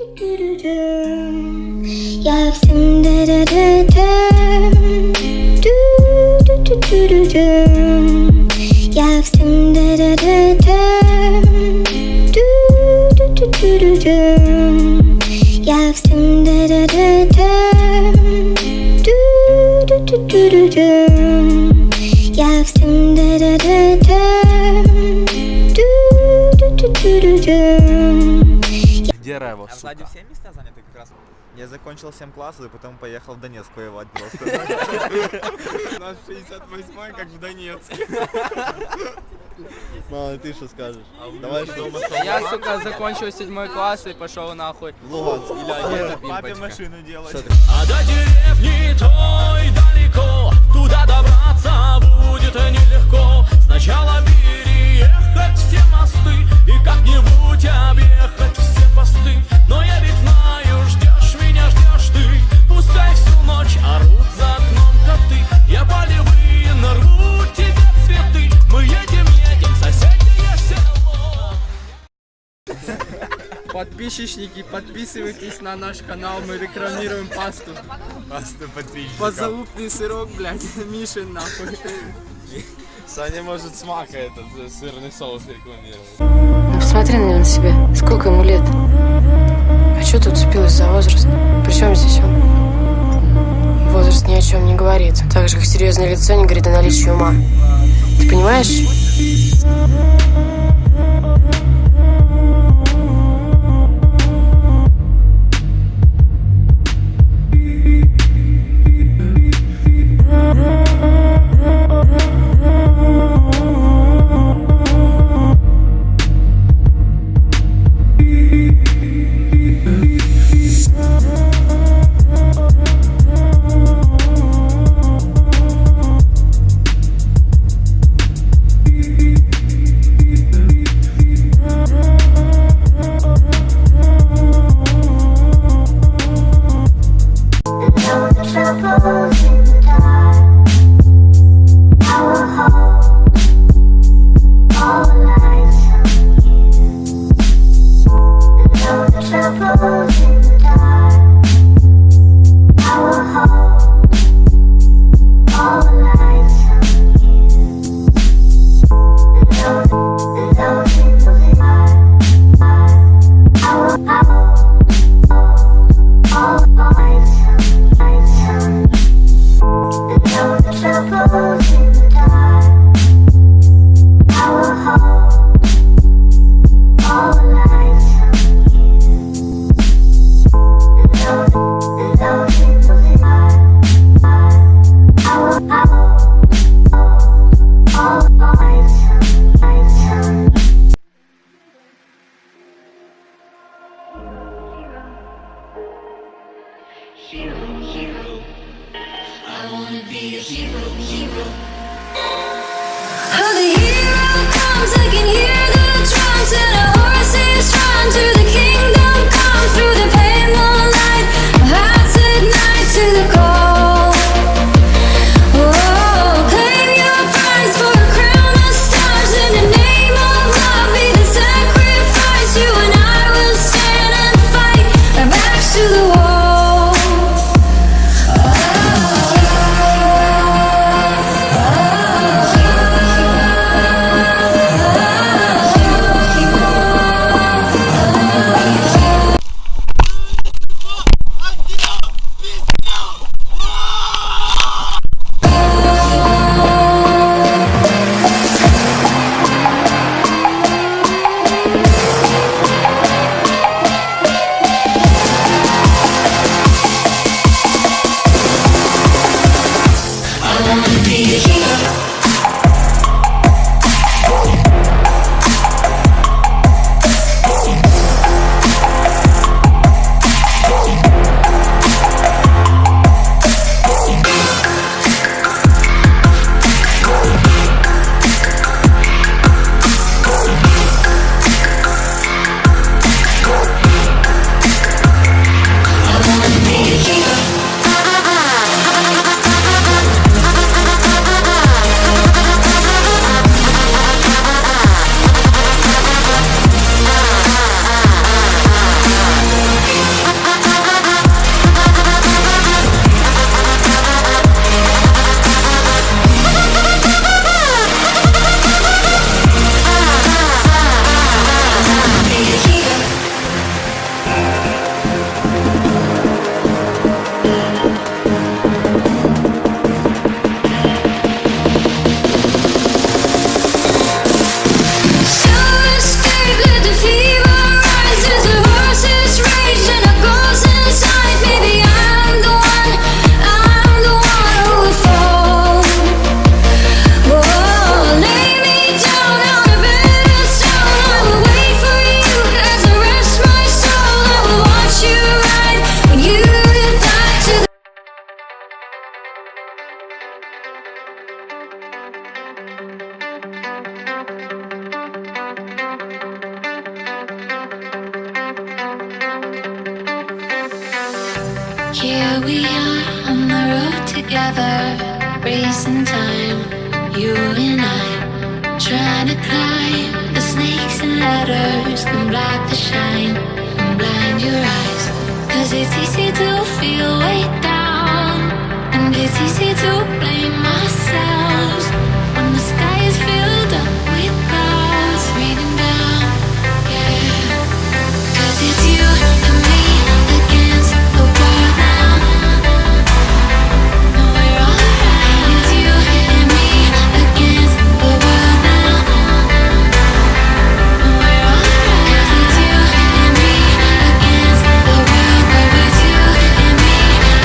Я всем да-да-да-да. Я всем да-да-да-да. Я всем да-да-да-да. Я всем да-да-да-да. Где Рево, А сука? сзади все места заняты как раз? Я закончил 7 классов и потом поехал в Донецк воевать просто. Наш 68-й, как в Донецке. Мало, ты что скажешь? Давай что? Я, сука, закончил 7 класс и пошел нахуй. Луганск. Папе машину делать. А до деревни той далеко, туда добраться будет нелегко. Сначала переехать все мосты и как-нибудь объехать все посты. Но я ведь знаю, ждешь меня, ждешь ты. Пускай всю ночь орут за окном коты. Я полевые нарву тебе цветы. Мы едем, соседнее село. Подписчики, подписывайтесь на наш канал, мы рекламируем пасту. Пасту подписчиков. Подзалупный сырок, блядь, Мишин нахуй. Саня может смака этот сырный соус рекламировать. Ну, посмотри на него на себя. Сколько ему лет? А что ты уцепилась за возраст? Причем здесь он? Возраст ни о чем не говорит. Так же, как серьезное лицо не говорит о наличии ума. Ты понимаешь? Here we are on the road together, racing time, you and I, trying to climb the snakes and ladders and block the shine and blind your eyes. 'Cause it's easy to feel weighed down, and it's easy to blame ourselves when the sky is filled up with clouds raining down, yeah. 'Cause it's you and me against the world now, and we're alright. It's you and me against the world now, and we're alright. 'Cause it's you and me against the world. Oh, it's you and me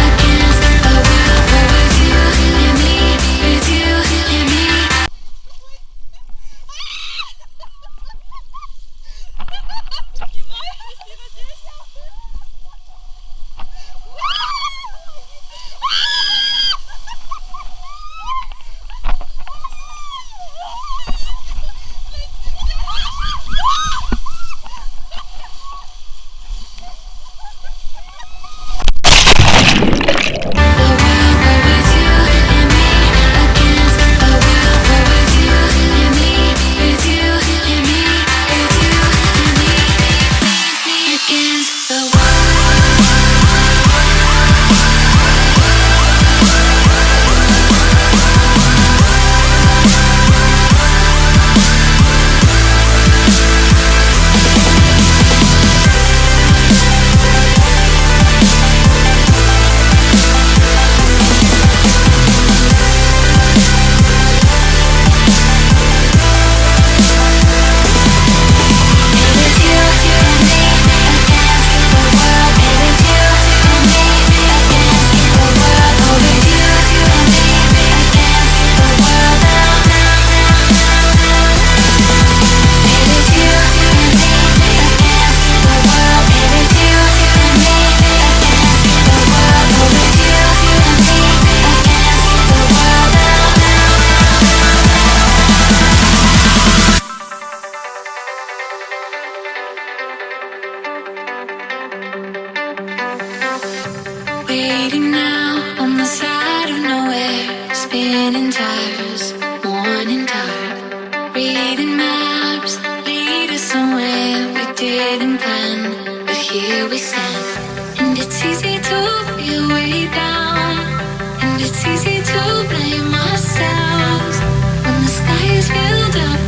against the world. Oh, it's you and me. It's you and me. Waiting now on the side of nowhere, spinning tires, morning dark, reading maps, lead us somewhere we didn't plan, but here we stand. And it's easy to feel way down, and it's easy to blame ourselves when the sky is filled up